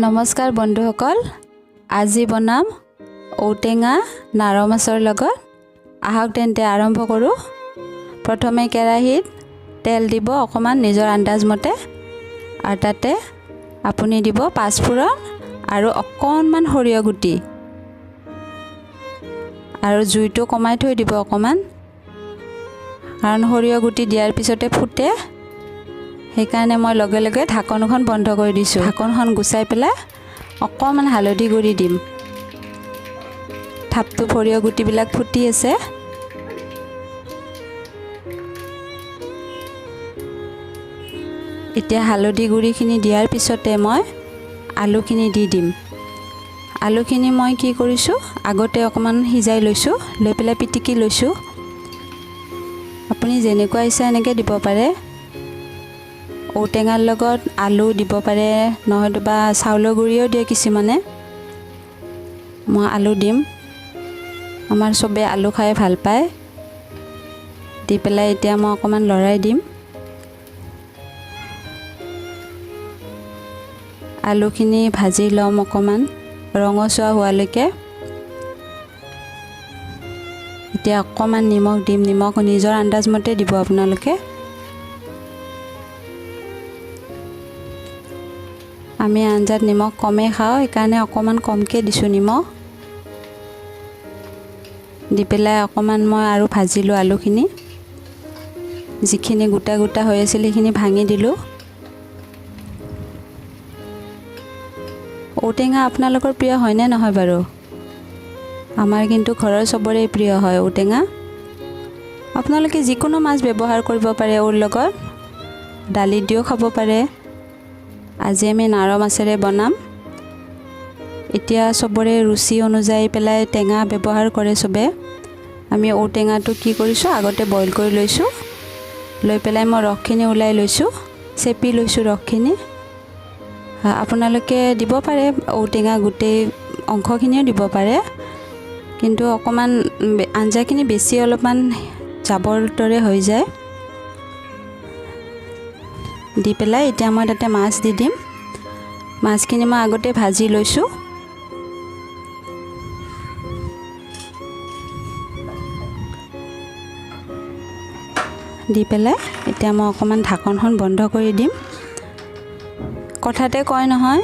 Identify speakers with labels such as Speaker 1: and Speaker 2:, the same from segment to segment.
Speaker 1: নমস্কাৰ বন্ধুসকল, আজি বনাম ঔটেঙা নাৰ মাছৰ লগত। আহক তেন্তে আৰম্ভ কৰোঁ। প্ৰথমে কেৰাহীত তেল দিব অকণমান নিজৰ আন্দাজমতে, আৰু তাতে আপুনি দিব পাঁচফোৰণ আৰু অকণমান সৰিয়হ গুটি, আৰু জুইটো কমাই থৈ দিব অকণমান, কাৰণ সৰিয়হ গুটি দিয়াৰ পিছতে ফুটে। সেইকাৰণে মই লগে লগে ঢাকনখন বন্ধ কৰি দিছোঁ। ঢাকনখন গুচাই পেলাই অকণমান হালধি গুড়ি দিম। থাপটো সৰিয়হ গুটিবিলাক ফুটি আছে। এতিয়া হালধি গুড়িখিনি দিয়াৰ পিছতে মই আলুখিনি দি দিম। আলুখিনি মই কি কৰিছোঁ, আগতে অকণমান সিজাই লৈছোঁ, লৈ পেলাই পিটিকি লৈছোঁ। আপুনি যেনেকুৱা ইচ্ছা এনেকৈ দিব পাৰে। ঔটেঙাৰ লগত আলু দিব পাৰে, নহয়তোবা চাউলৰ গুড়িও দিয়ে কিছুমানে। মই আলু দিম, আমাৰ চবেই আলু খাই ভাল পায়। দি পেলাই এতিয়া মই অকণমান লৰাই দিম। আলুখিনি ভাজি ল'ম অকণমান ৰঙচুৱা হোৱালৈকে। এতিয়া অকণমান নিমখ দিম, নিমখ নিজৰ আন্দাজমতে দিব আপোনালোকে। আমি আঞ্জাত নিমখ কমেই খাওঁ, সেইকাৰণে অকণমান কমকৈ দিছোঁ নিমখ। দি পেলাই অকণমান মই আৰু ভাজিলোঁ আলুখিনি। যিখিনি গোটা গোটা হৈ আছিল সেইখিনি ভাঙি দিলোঁ। ঔটেঙা আপোনালোকৰ প্ৰিয় হয়নে নহয় বাৰু? আমাৰ কিন্তু ঘৰৰ চবৰে প্ৰিয় হয় ঔটেঙা। আপোনালোকে যিকোনো মাছ ব্যৱহাৰ কৰিব পাৰে ঔৰ লগত, দালি দিও খাব পাৰে। আজি আমি নাৰ মাছেৰে বনাম। এতিয়া চবৰে ৰুচি অনুযায়ী পেলাই টেঙা ব্যৱহাৰ কৰে চবে। আমি ঔটেঙাটো কি কৰিছোঁ, আগতে বইল কৰি লৈছোঁ। লৈ পেলাই মই ৰসখিনি ওলাই লৈছোঁ, চেপি লৈছোঁ ৰসখিনি। আপোনালোকে দিব পাৰে ঔটেঙা গোটেই অংশখিনিও দিব পাৰে, কিন্তু অকণমান আঞ্জাখিনি বেছি অলপমান জাবৰ দৰে হৈ যায়। দি পেলাই এতিয়া মই তাতে মাছ দি দিম। মাছখিনি মই আগতে ভাজি লৈছোঁ। দি পেলাই এতিয়া মই অকণমান ঢাকনখন বন্ধ কৰি দিম। কথাতে কয় নহয়,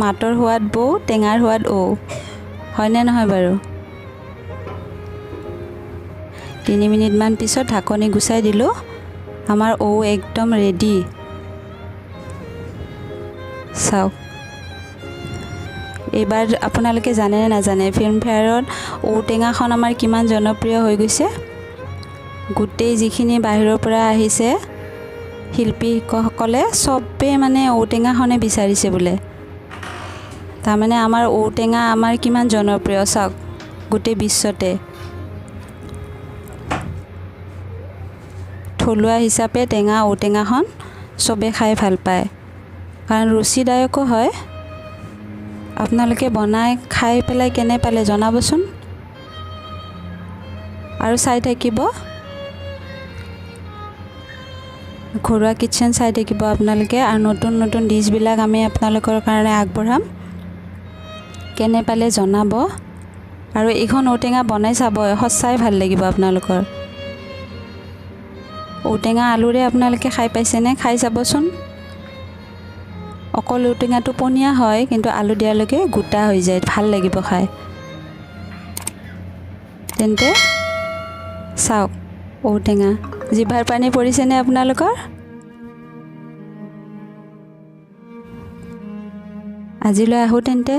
Speaker 1: মাতৰ সোৱাদ বৌ, টেঙাৰ সোৱাদ ঔ, হয়নে নহয় বাৰু? 3 মিনিটমান পিছত ঢাকনি গুচাই দিলোঁ। আমাৰ ঔ একদম ৰেডি। চাওক, এইবাৰ আপোনালোকে জানেনে নাজানে, ফিল্মফেয়াৰত ঔটেঙাখন আমাৰ কিমান জনপ্ৰিয় হৈ গৈছে। গোটেই যিখিনি বাহিৰৰ পৰা আহিছে শিল্পীসকলে চবেই মানে ঔটেঙাখনে বিচাৰিছে বোলে। তাৰমানে আমাৰ ঔটেঙা আমাৰ কিমান জনপ্ৰিয় চাওক গোটেই বিশ্বতে। থলুৱা হিচাপে ঔটেঙাখন চবে খাই ভাল পায়, কাৰণ ৰুচিদায়কো হয়। আপোনালোকে বনাই খাই পেলাই কেনে পালে জনাবচোন, আৰু চাই থাকিব ঘৰুৱা কিটচেন চাই থাকিব আপোনালোকে, আৰু নতুন নতুন ডিছবিলাক আমি আপোনালোকৰ কাৰণে আগবঢ়াম। কেনে পালে জনাব, আৰু এইখন ঔটেঙা বনাই চাব, সঁচাই ভাল লাগিব আপোনালোকৰ। ঔটেঙা আলুৰে আপোনালোকে খাই পাইছেনে? খাই চাবচোন। অকল ঔটেঙাটো পনীয়া হয়, কিন্তু আলু দিয়ালৈকে গোটা হৈ যায়, ভাল লাগিব খাই। তেন্তে চাওক ঔটেঙা, জিভাৰ পানী পৰিছেনে আপোনালোকৰ? আজিলৈ আহোঁ তেন্তে।